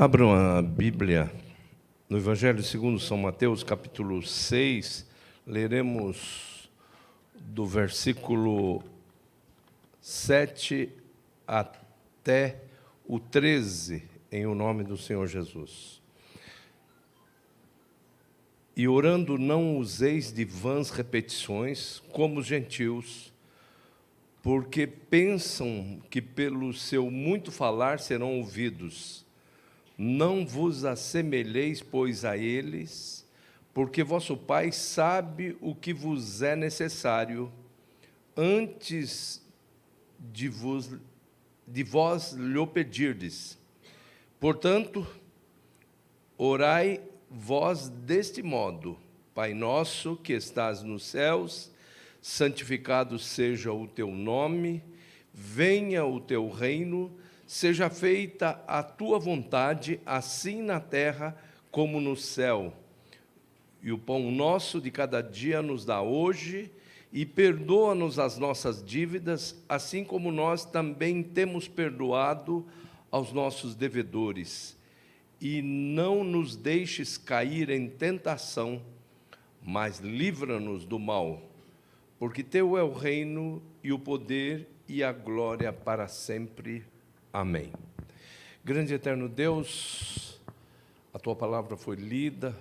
Abram a Bíblia no Evangelho segundo São Mateus, capítulo 6, leremos do versículo 7 até o 13, em o nome do Senhor Jesus. E orando, não useis de vãs repetições, como os gentios, porque pensam que pelo seu muito falar serão ouvidos. Não vos assemelheis, pois, a eles, porque vosso Pai sabe o que vos é necessário, antes de vós lhe pedirdes. Portanto, orai vós deste modo: Pai nosso que estás nos céus, santificado seja o teu nome, venha o teu reino, seja feita a tua vontade, assim na terra como no céu. E o pão nosso de cada dia nos dá hoje, e perdoa-nos as nossas dívidas, assim como nós também temos perdoado aos nossos devedores. E não nos deixes cair em tentação, mas livra-nos do mal. Porque teu é o reino, e o poder, e a glória para sempre. Amém. Grande e eterno Deus, a Tua palavra foi lida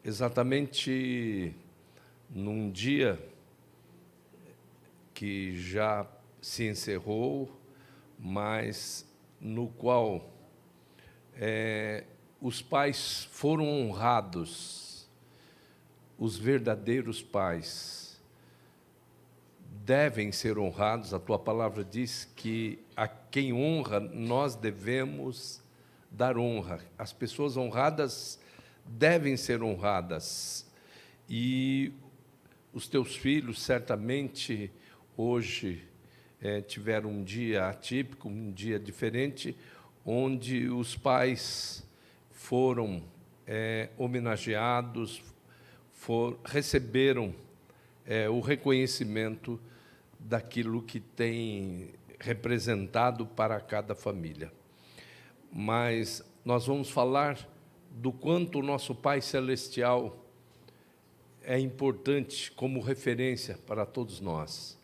exatamente num dia que já se encerrou, mas no qual os pais foram honrados, os verdadeiros pais devem ser honrados. A Tua palavra diz que a quem honra, nós devemos dar honra. As pessoas honradas devem ser honradas. E os Teus filhos, certamente, hoje tiveram um dia atípico, um dia diferente, onde os pais foram homenageados, receberam o reconhecimento daquilo que tem representado para cada família. Mas nós vamos falar do quanto o nosso Pai Celestial é importante como referência para todos nós.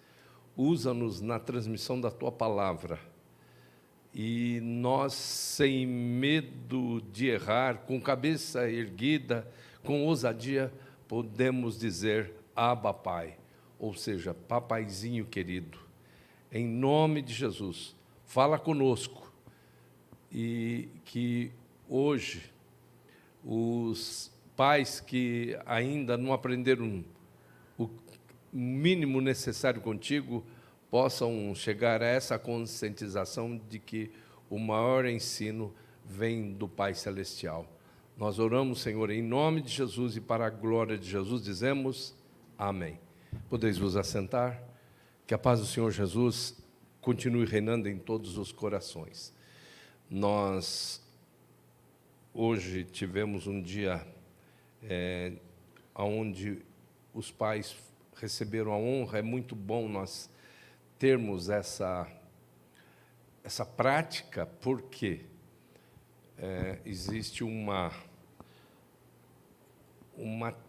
Usa-nos na transmissão da Tua palavra. E nós, sem medo de errar, com cabeça erguida, com ousadia, podemos dizer: Abba, Pai. Ou seja, papaizinho querido, em nome de Jesus, fala conosco, e que hoje os pais que ainda não aprenderam o mínimo necessário contigo, possam chegar a essa conscientização de que o maior ensino vem do Pai Celestial. Nós oramos, Senhor, em nome de Jesus, e para a glória de Jesus dizemos amém. Podeis vos assentar, que a paz do Senhor Jesus continue reinando em todos os corações. Nós hoje tivemos um dia onde os pais receberam a honra. É muito bom nós termos essa prática, porque existe uma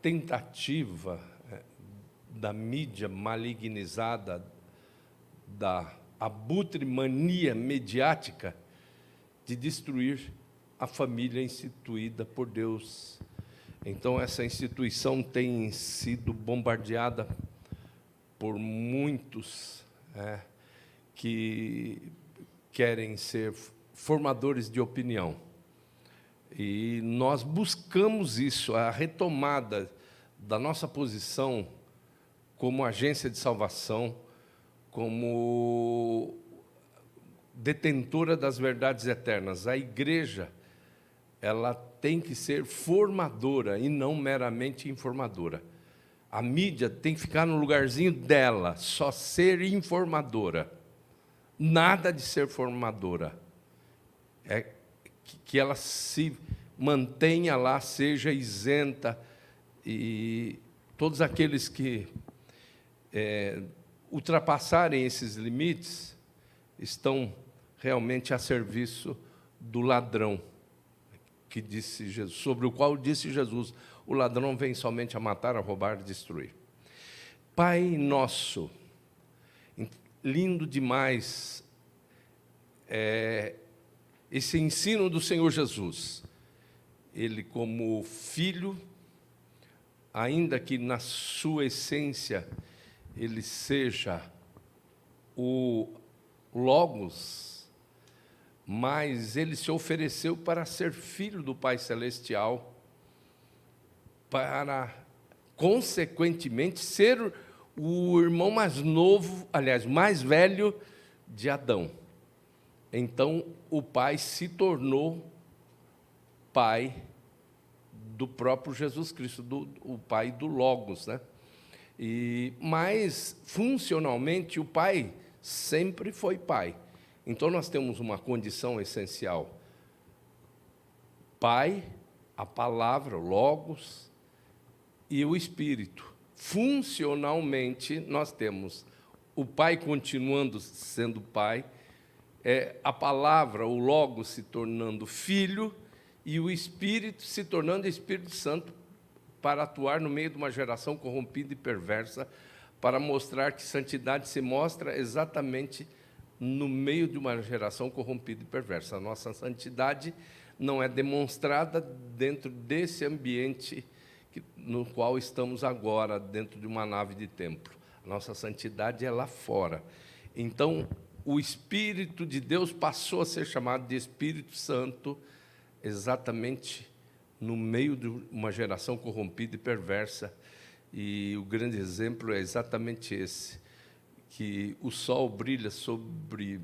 tentativa da mídia malignizada, da abutre-mania mediática, de destruir a família instituída por Deus. Então, essa instituição tem sido bombardeada por muitos que querem ser formadores de opinião. E nós buscamos isso, a retomada da nossa posição como agência de salvação, como detentora das verdades eternas. A igreja, ela tem que ser formadora e não meramente informadora. A mídia tem que ficar no lugarzinho dela, só ser informadora. Nada de ser formadora. Que ela se mantenha lá, seja isenta, e todos aqueles que ultrapassarem esses limites estão realmente a serviço do ladrão. que disse Jesus, sobre o qual disse Jesus: o ladrão vem somente a matar, a roubar e destruir. Pai nosso, lindo demais esse ensino do Senhor Jesus. Ele, como filho, ainda que na sua essência ele seja o Logos, mas ele se ofereceu para ser filho do Pai Celestial, para, consequentemente, ser o irmão mais novo, aliás, mais velho de Adão. Então, o Pai se tornou Pai do próprio Jesus Cristo, o Pai do Logos, né? Mas, funcionalmente, o Pai sempre foi Pai. Então, nós temos uma condição essencial: Pai, a palavra, o Logos e o Espírito. Funcionalmente, nós temos o Pai continuando sendo Pai, a palavra, o Logos, se tornando Filho, e o Espírito se tornando Espírito Santo, para atuar no meio de uma geração corrompida e perversa, para mostrar que santidade se mostra exatamente no meio de uma geração corrompida e perversa. A nossa santidade não é demonstrada dentro desse ambiente no qual estamos agora, dentro de uma nave de templo. A nossa santidade é lá fora. Então, o Espírito de Deus passou a ser chamado de Espírito Santo, exatamente no meio de uma geração corrompida e perversa. E o grande exemplo é exatamente esse, que o sol brilha sobre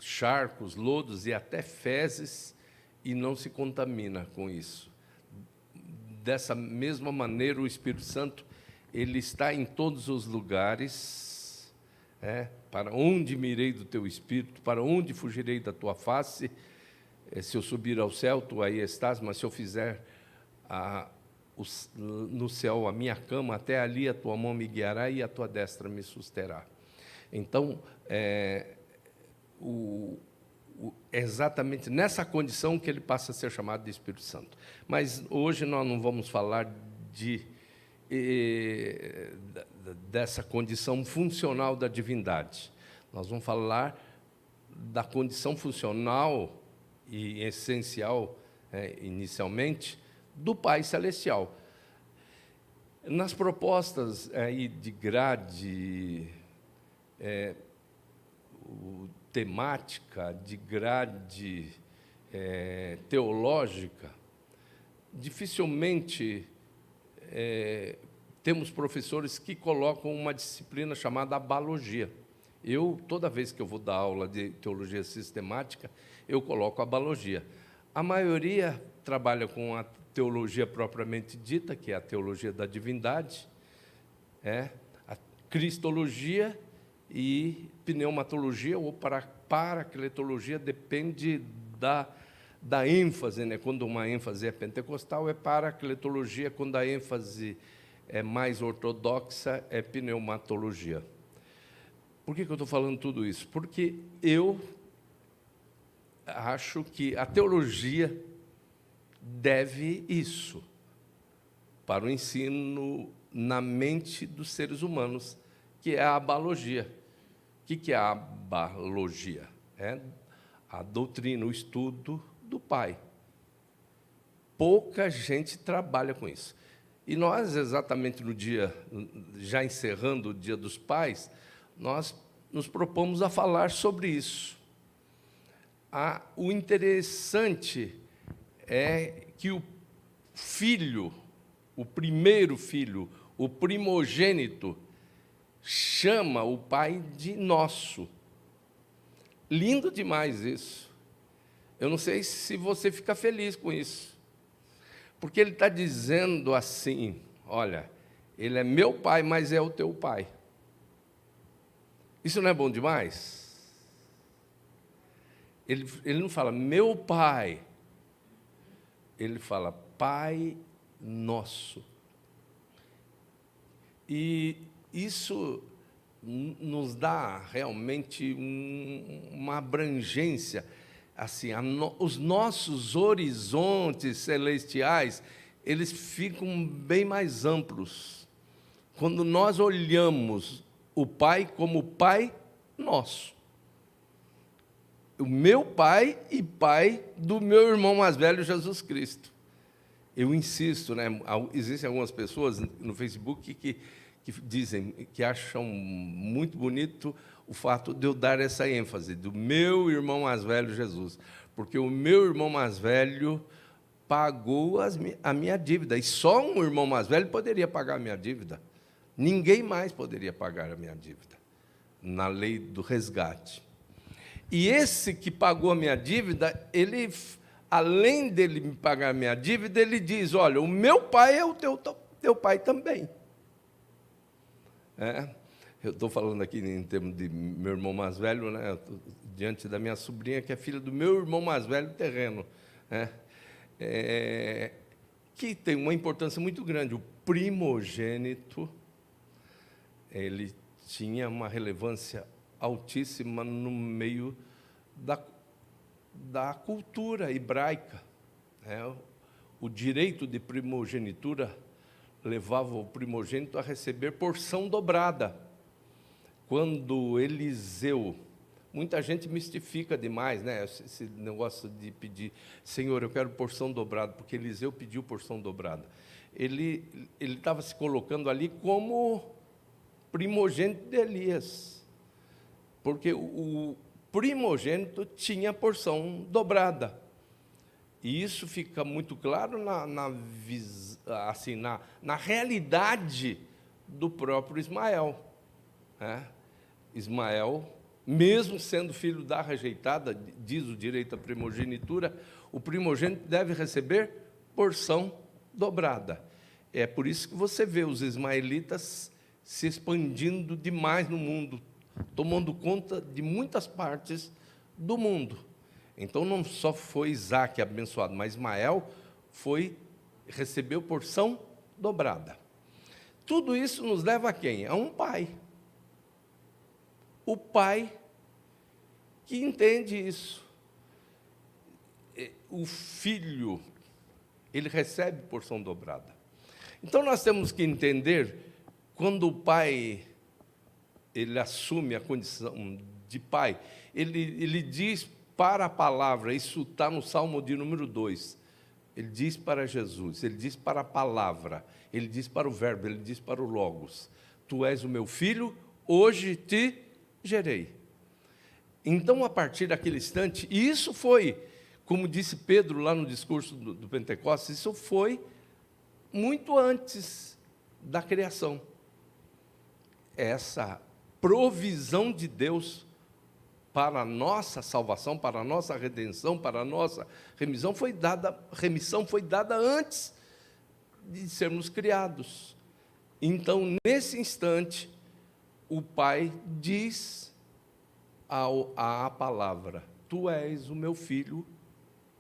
charcos, lodos e até fezes, e não se contamina com isso. Dessa mesma maneira, o Espírito Santo, ele está em todos os lugares. Para onde me irei do teu Espírito? Para onde fugirei da tua face? Se eu subir ao céu, tu aí estás, mas se eu fizer no céu a minha cama, até ali a tua mão me guiará e a tua destra me susterá. Então, é exatamente nessa condição que ele passa a ser chamado de Espírito Santo. Mas hoje nós não vamos falar dessa condição funcional da divindade. Nós vamos falar da condição funcional e essencial, inicialmente, do Pai Celestial. Nas propostas aí de grade temática, de grade teológica, dificilmente temos professores que colocam uma disciplina chamada abalogia. Toda vez que eu vou dar aula de teologia sistemática, eu coloco a abalogia. A maioria trabalha com a teologia propriamente dita, que é a teologia da divindade, a cristologia e pneumatologia ou paracletologia, depende da ênfase, né? Quando uma ênfase é pentecostal, é paracletologia; quando a ênfase é mais ortodoxa, é pneumatologia. Por que eu estou falando tudo isso? Porque eu acho que a teologia deve isso para o ensino na mente dos seres humanos, que é a abalogia. O que é a abalogia? É a doutrina, o estudo do Pai. Pouca gente trabalha com isso. E nós, exatamente no dia, já encerrando o Dia dos Pais, nós nos propomos a falar sobre isso. O interessante é que o filho, o primeiro filho, o primogênito, chama o Pai de nosso. Lindo demais isso. Eu não sei se você fica feliz com isso, porque ele está dizendo assim: olha, ele é meu pai, mas é o teu pai. Isso não é bom demais? Ele não fala meu pai, ele fala Pai nosso. E isso nos dá realmente uma abrangência. assim, os nossos horizontes celestiais, eles ficam bem mais amplos. Quando nós olhamos o Pai como Pai nosso. O meu Pai e Pai do meu irmão mais velho, Jesus Cristo. Eu insisto, né? Existem algumas pessoas no Facebook que dizem, que acham muito bonito o fato de eu dar essa ênfase, do meu irmão mais velho, Jesus. Porque o meu irmão mais velho pagou a minha dívida. E só um irmão mais velho poderia pagar a minha dívida. Ninguém mais poderia pagar a minha dívida, na lei do resgate. E esse que pagou a minha dívida, ele, além dele me pagar a minha dívida, ele diz, olha, o meu pai é o teu pai também. Eu estou falando aqui em termos de meu irmão mais velho, né? Diante da minha sobrinha, que é filha do meu irmão mais velho terreno, né? Que tem uma importância muito grande. O primogênito, ele tinha uma relevância altíssima no meio da cultura hebraica. O direito de primogenitura levava o primogênito a receber porção dobrada. Quando Eliseu, muita gente mistifica demais, né? Esse negócio de pedir, Senhor, eu quero porção dobrada, porque Eliseu pediu porção dobrada. Ele estava se colocando ali como primogênito de Elias, porque o primogênito tinha porção dobrada. E isso fica muito claro na realidade do próprio Ismael. Ismael, mesmo sendo filho da rejeitada, diz o direito à primogenitura, o primogênito deve receber porção dobrada. É por isso que você vê os ismaelitas se expandindo demais no mundo, tomando conta de muitas partes do mundo. Então, não só foi Isaac abençoado, mas Ismael recebeu porção dobrada. Tudo isso nos leva a quem? A um pai. O pai que entende isso. O filho, ele recebe porção dobrada. Então, nós temos que entender, quando o pai ele assume a condição de pai, ele diz para a palavra, isso está no Salmo de número 2, ele diz para Jesus, ele diz para a palavra, ele diz para o verbo, ele diz para o Logos, tu és o meu filho, hoje te gerei. Então, a partir daquele instante, e isso foi, como disse Pedro lá no discurso do Pentecostes, isso foi muito antes da criação. Essa provisão de Deus para a nossa salvação, para a nossa redenção, para a nossa remissão foi dada antes de sermos criados. Então, nesse instante, o Pai diz à palavra, tu és o meu filho,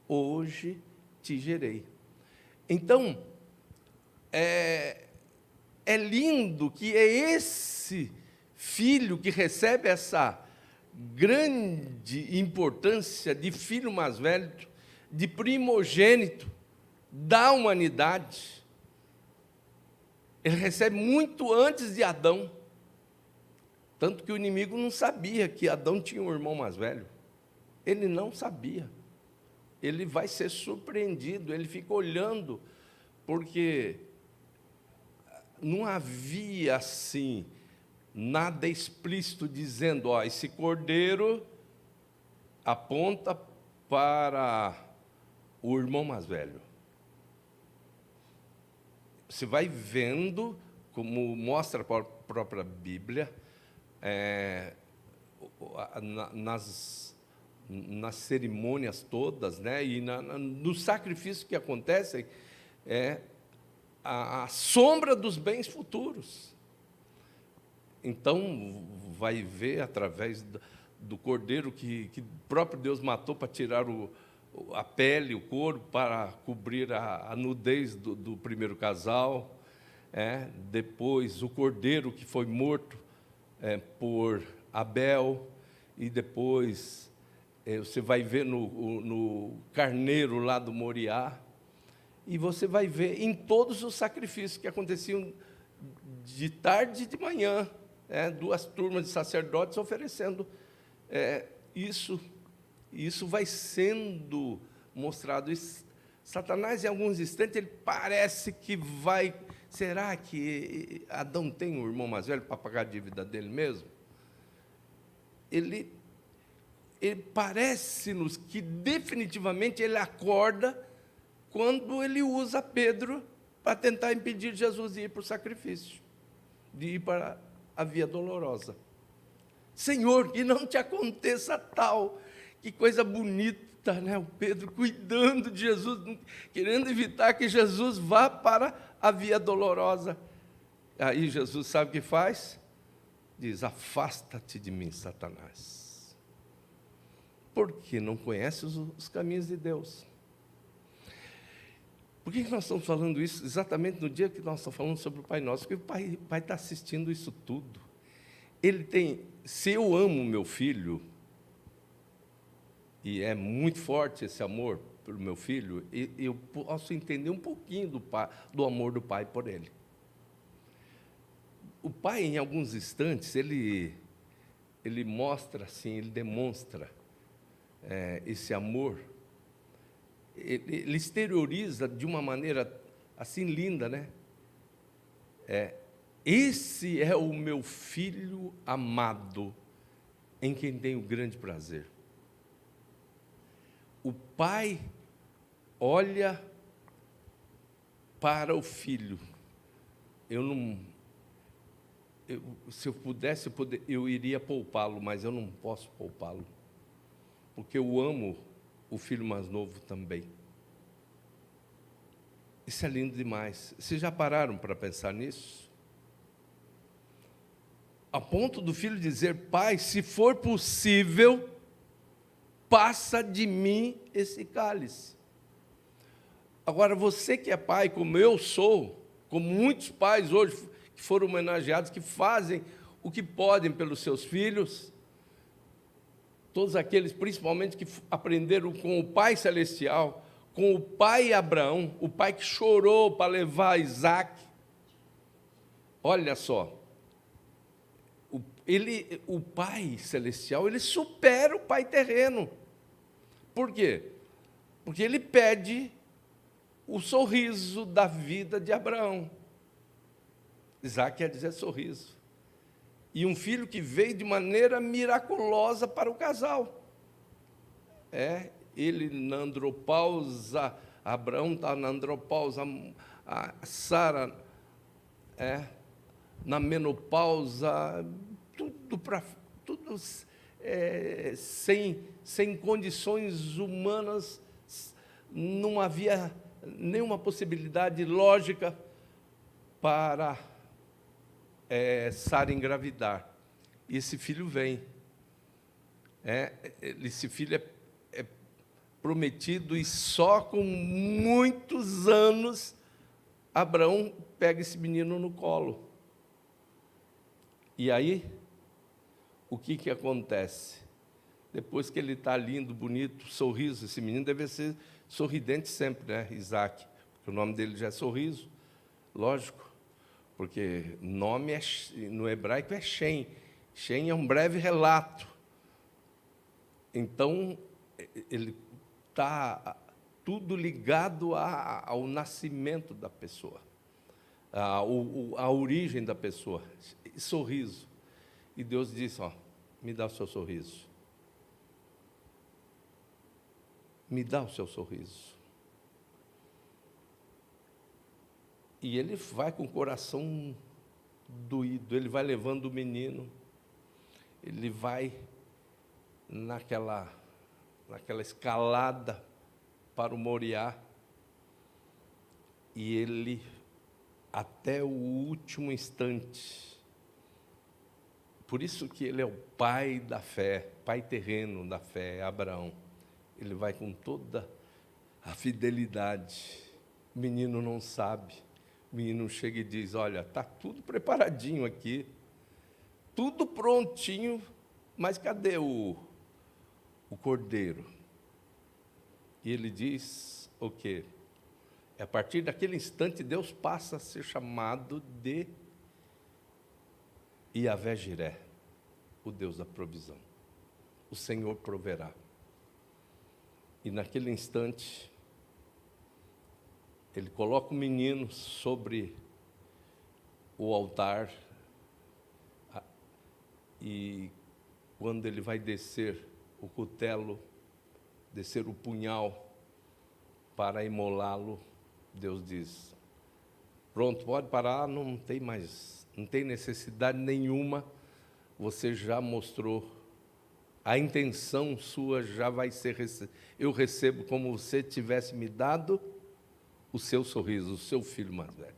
hoje te gerei. Então, é lindo que é esse filho que recebe essa grande importância de filho mais velho, de primogênito da humanidade. Ele recebe muito antes de Adão. Tanto que o inimigo não sabia que Adão tinha um irmão mais velho. Ele não sabia. Ele vai ser surpreendido, ele fica olhando, porque não havia assim nada explícito dizendo, esse cordeiro aponta para o irmão mais velho. Você vai vendo, como mostra a própria Bíblia, nas cerimônias todas, né, e nos sacrifícios que acontecem, a sombra dos bens futuros. Então, vai ver através do cordeiro que o próprio Deus matou para tirar a pele, o couro, para cobrir a nudez do primeiro casal. Depois, o cordeiro que foi morto por Abel, e depois Você vai ver no carneiro lá do Moriá, e você vai ver em todos os sacrifícios que aconteciam de tarde e de manhã, duas turmas de sacerdotes oferecendo isso. Isso vai sendo mostrado. Satanás, em alguns instantes, ele parece que vai... Será que Adão tem um irmão mais velho para pagar a dívida dele mesmo? Ele parece-nos que definitivamente ele acorda quando ele usa Pedro para tentar impedir Jesus de ir para o sacrifício, de ir para a via dolorosa. Senhor, que não te aconteça tal, que coisa bonita, né? O Pedro cuidando de Jesus, querendo evitar que Jesus vá para a via dolorosa. Aí Jesus sabe o que faz? Diz: afasta-te de mim, Satanás. Porque não conhece os caminhos de Deus. Por que nós estamos falando isso exatamente no dia que nós estamos falando sobre o Pai Nosso? Porque o Pai está assistindo isso tudo. Ele tem, se eu amo meu filho, e é muito forte esse amor pelo meu filho, eu posso entender um pouquinho do amor do pai por ele. O pai, em alguns instantes, ele mostra assim, ele demonstra esse amor, ele exterioriza de uma maneira assim linda, né? Esse é o meu filho amado, em quem tenho grande prazer. O pai olha para o filho. Se eu pudesse, eu iria poupá-lo, mas eu não posso poupá-lo, porque eu amo o filho mais novo também. Isso é lindo demais. Vocês já pararam para pensar nisso? A ponto do filho dizer: pai, se for possível, passa de mim esse cálice. Agora, você que é pai, como eu sou, como muitos pais hoje que foram homenageados, que fazem o que podem pelos seus filhos, todos aqueles, principalmente, que aprenderam com o Pai Celestial, com o pai Abraão, o pai que chorou para levar Isaac. Olha só, o Pai Celestial, ele supera o Pai terreno. Por quê? Porque ele pede o sorriso da vida de Abraão. Isaac quer dizer sorriso. E um filho que veio de maneira miraculosa para o casal. Ele na andropausa, Abraão está na andropausa, a Sara na menopausa, tudo sem condições humanas, não havia nenhuma possibilidade lógica para Sara engravidar. E esse filho vem. Esse filho é prometido, e só com muitos anos Abraão pega esse menino no colo. E aí, o que acontece? Depois que ele está lindo, bonito, sorriso, esse menino deve ser sorridente sempre, né? Isaac, porque o nome dele já é Sorriso, lógico, porque nome no hebraico é Shem. Shem é um breve relato. Então, ele está tudo ligado ao nascimento da pessoa, a origem da pessoa. Sorriso. E Deus disse: me dá o seu sorriso. Me dá o seu sorriso. E ele vai com o coração doído, ele vai levando o menino, ele vai naquela escalada para o Moriá, e ele, até o último instante, por isso que ele é o pai da fé, pai terreno da fé, Abraão. Ele vai com toda a fidelidade. O menino não sabe. O menino chega e diz: olha, está tudo preparadinho aqui, tudo prontinho, mas cadê o o Cordeiro. E ele diz o quê? A partir daquele instante, Deus passa a ser chamado de Yahvé Jiré, o Deus da provisão. O Senhor proverá. E naquele instante, ele coloca o menino sobre o altar, e quando ele vai descer o cutelo, descer o punhal para imolá-lo, Deus diz: pronto, pode parar, não tem necessidade nenhuma, você já mostrou, a intenção sua já vai ser, eu recebo como você tivesse me dado o seu sorriso, o seu filho mais velho.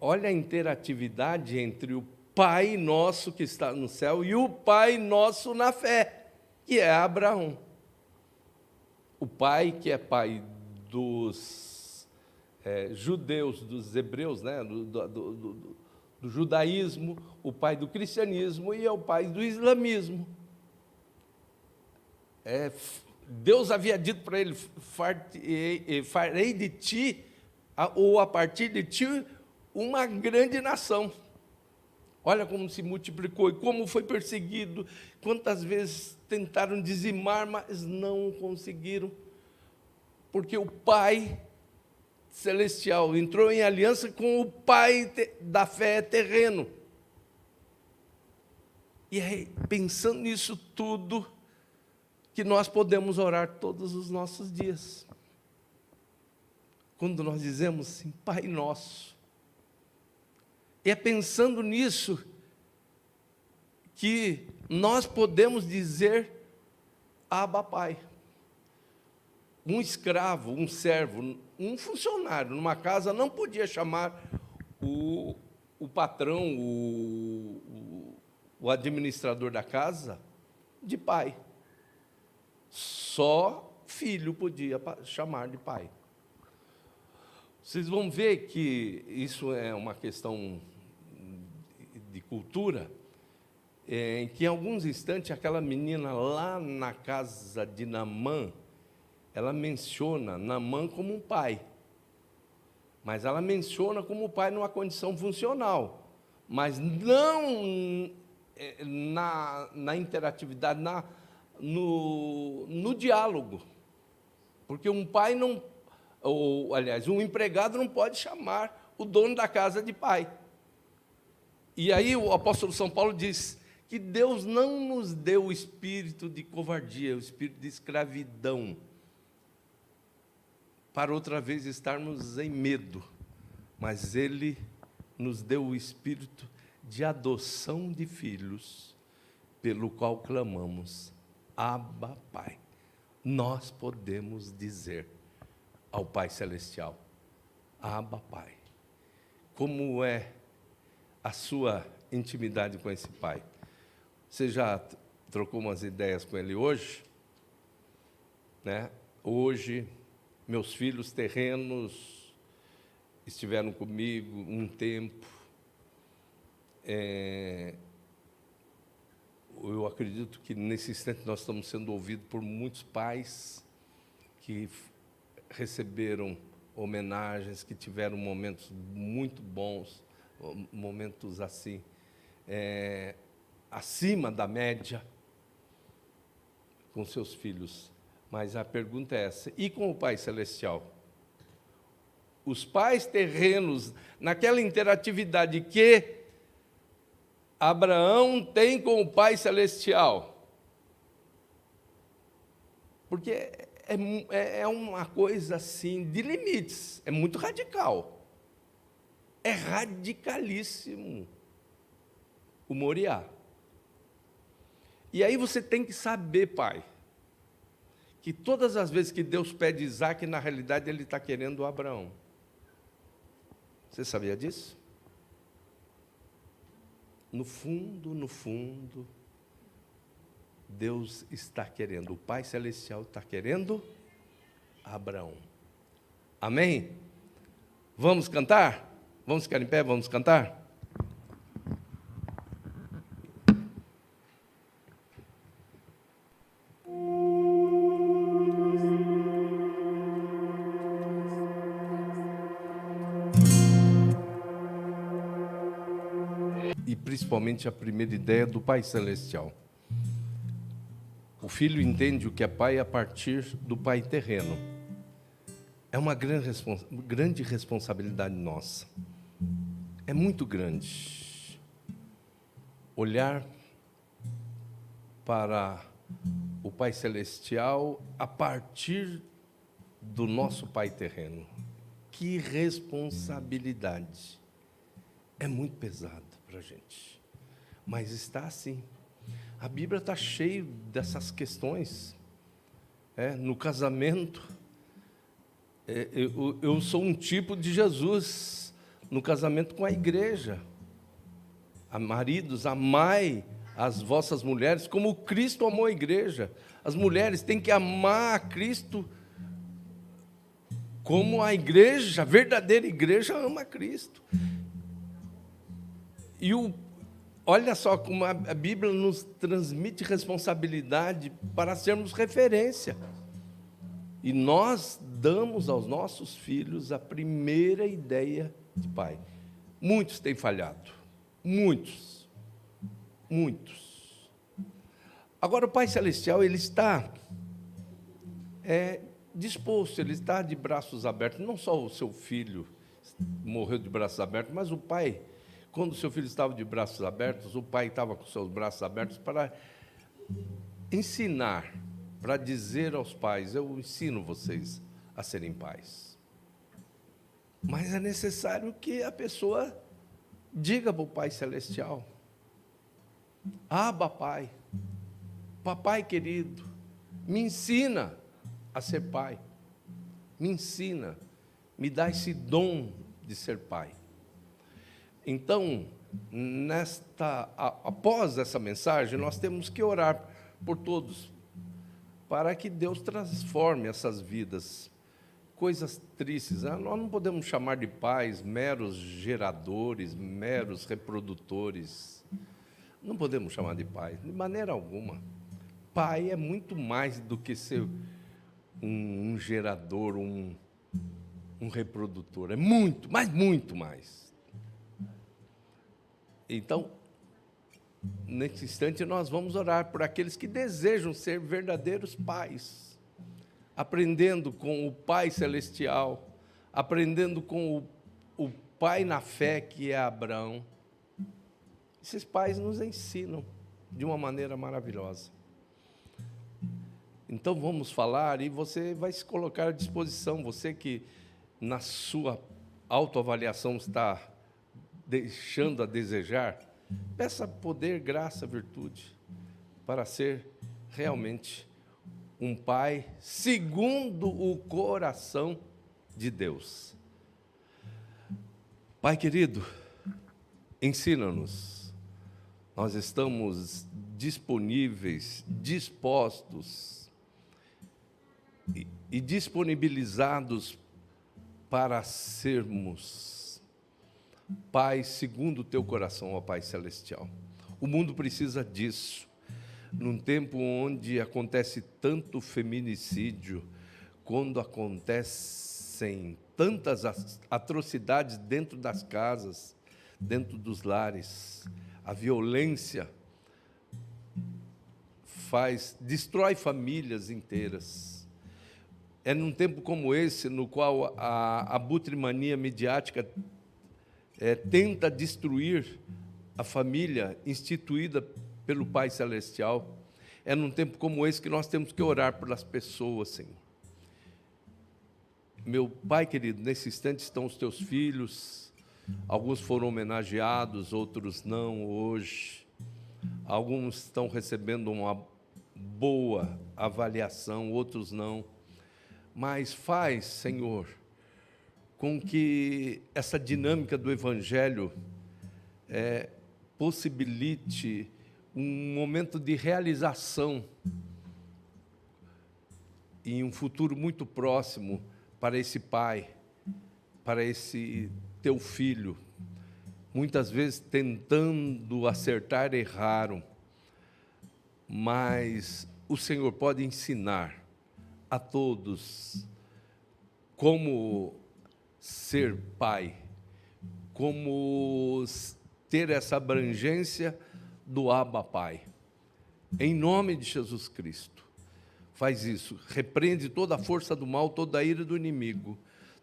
Olha a interatividade entre o Pai nosso que está no céu e o Pai nosso na fé, que é Abraão. O Pai que é pai dos judeus, dos hebreus, né? do judaísmo, o pai do cristianismo e é o pai do islamismo. Deus havia dito para ele: farei de ti, ou a partir de ti, uma grande nação. Olha como se multiplicou e como foi perseguido, quantas vezes tentaram dizimar, mas não conseguiram, porque o Pai Celestial entrou em aliança com o Pai da fé terreno. E é pensando nisso tudo que nós podemos orar todos os nossos dias. Quando nós dizemos assim, Pai Nosso. E é pensando nisso que nós podemos dizer Abba Pai. Um escravo, um servo, um funcionário numa casa não podia chamar o patrão, o administrador da casa, de pai. Só filho podia chamar de pai. Vocês vão ver que isso é uma questão de cultura, em que em alguns instantes aquela menina lá na casa de Naamã, ela menciona Naamã como um pai, mas ela menciona como pai numa condição funcional, mas não na interatividade, no diálogo, porque um pai não, aliás, um empregado não pode chamar o dono da casa de pai. E aí o apóstolo São Paulo diz que Deus não nos deu o espírito de covardia, o espírito de escravidão, para outra vez estarmos em medo, mas Ele nos deu o espírito de adoção de filhos, pelo qual clamamos, Abba, Pai. Nós podemos dizer ao Pai Celestial, Abba, Pai. Como é a sua intimidade com esse Pai? Você já trocou umas ideias com Ele hoje? Né? Hoje, meus filhos terrenos estiveram comigo um tempo. Eu acredito que nesse instante nós estamos sendo ouvidos por muitos pais que receberam homenagens, que tiveram momentos muito bons, momentos assim, acima da média, com seus filhos. Mas a pergunta é essa, e com o Pai Celestial? Os pais terrenos, naquela interatividade que Abraão tem com o Pai Celestial, porque é uma coisa assim, de limites, é muito radical, é radicalíssimo o Moriá. E aí você tem que saber, pai, que todas as vezes que Deus pede Isaac, na realidade Ele está querendo Abraão. Você sabia disso? No fundo, Deus está querendo, o Pai Celestial está querendo Abraão. Amém? Vamos cantar? Vamos ficar em pé, vamos cantar? e principalmente a primeira ideia do Pai Celestial. O filho entende o que é pai a partir do pai terreno. É uma grande responsabilidade nossa. É muito grande olhar para o Pai Celestial a partir do nosso pai terreno. Que responsabilidade! É muito pesado para a gente, mas está assim. A Bíblia está cheia dessas questões. No casamento, eu sou um tipo de Jesus no casamento com a igreja. Maridos, amai as vossas mulheres como Cristo amou a igreja. As mulheres têm que amar a Cristo como a igreja, a verdadeira igreja ama a Cristo. E olha só como a Bíblia nos transmite responsabilidade para sermos referência. E nós damos aos nossos filhos a primeira ideia de pai. Muitos têm falhado, muitos. Agora, o Pai Celestial, ele está disposto, ele está de braços abertos. Não só o seu filho morreu de braços abertos, mas o pai, quando o seu filho estava de braços abertos, o pai estava com seus braços abertos para ensinar, para dizer aos pais: eu ensino vocês a serem pais. Mas é necessário que a pessoa diga para o Pai Celestial: Abba, Pai, papai querido, me ensina a ser pai, me ensina, me dá esse dom de ser pai. Então, após essa mensagem, nós temos que orar por todos, para que Deus transforme essas vidas. Coisas tristes, nós não podemos chamar de pais meros geradores, meros reprodutores. Não podemos chamar de pai, de maneira alguma. Pai é muito mais do que ser um gerador, um reprodutor. É muito, mas muito mais. Então, nesse instante, nós vamos orar por aqueles que desejam ser verdadeiros pais, aprendendo com o Pai Celestial, aprendendo com o pai na fé, que é Abraão. Esses pais nos ensinam de uma maneira maravilhosa. Então, vamos falar, e você vai se colocar à disposição, você que na sua autoavaliação está deixando a desejar, peça poder, graça, virtude, para ser realmente um pai segundo o coração de Deus. Pai querido, ensina-nos. Nós estamos disponíveis, dispostos e disponibilizados para sermos pais segundo o teu coração, ó Pai Celestial. O mundo precisa disso. Num tempo onde acontece tanto feminicídio, quando acontecem tantas atrocidades dentro das casas, dentro dos lares, a violência destrói famílias inteiras. É num tempo como esse, no qual a butrimania midiática tenta destruir a família instituída pelo Pai Celestial. É num tempo como esse que nós temos que orar pelas pessoas, Senhor. Meu Pai querido, nesse instante estão os teus filhos, alguns foram homenageados, outros não hoje. Alguns estão recebendo uma boa avaliação, outros não. Mas faz, Senhor, com que essa dinâmica do Evangelho possibilite um momento de realização em um futuro muito próximo para esse pai, para esse teu filho. Muitas vezes tentando acertar, erraram, mas o Senhor pode ensinar a todos como ser pai, como ter essa abrangência do Abba Pai. Em nome de Jesus Cristo, faz isso. Repreende toda a força do mal, toda a ira do inimigo,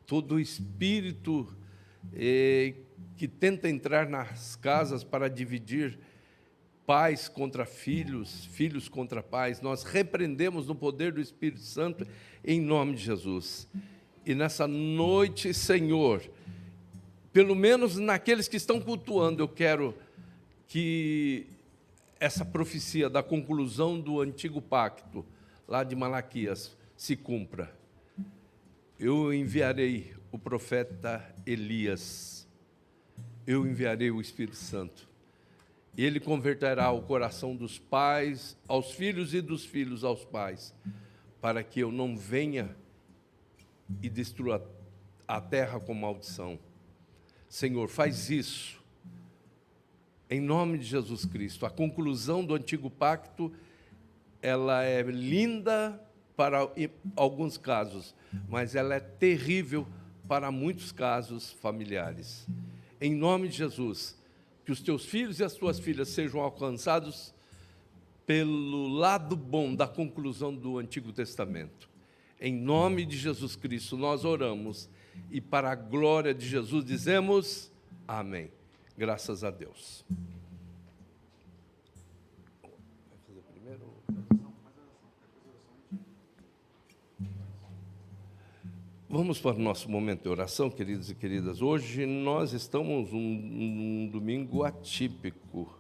todo o espírito que tenta entrar nas casas para dividir pais contra filhos, filhos contra pais. Nós repreendemos no poder do Espírito Santo, em nome de Jesus. E nessa noite, Senhor, pelo menos naqueles que estão cultuando, eu quero que essa profecia da conclusão do antigo pacto, lá de Malaquias, se cumpra. Eu enviarei o profeta Elias, eu enviarei o Espírito Santo. Ele converterá o coração dos pais aos filhos e dos filhos aos pais, para que eu não venha e destrua a terra com maldição. Senhor, faz isso, em nome de Jesus Cristo. A conclusão do antigo pacto, ela é linda para alguns casos, mas ela é terrível para muitos casos familiares. Em nome de Jesus, que os teus filhos e as tuas filhas sejam alcançados pelo lado bom da conclusão do Antigo Testamento. Em nome de Jesus Cristo, nós oramos e para a glória de Jesus dizemos amém. Graças a Deus. Vai fazer primeiro? Vamos para o nosso momento de oração, queridos e queridas. Hoje nós estamos num domingo atípico,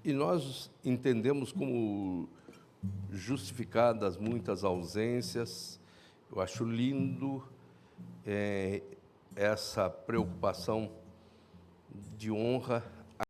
e nós entendemos como justificadas muitas ausências. Eu acho lindo essa preocupação de honra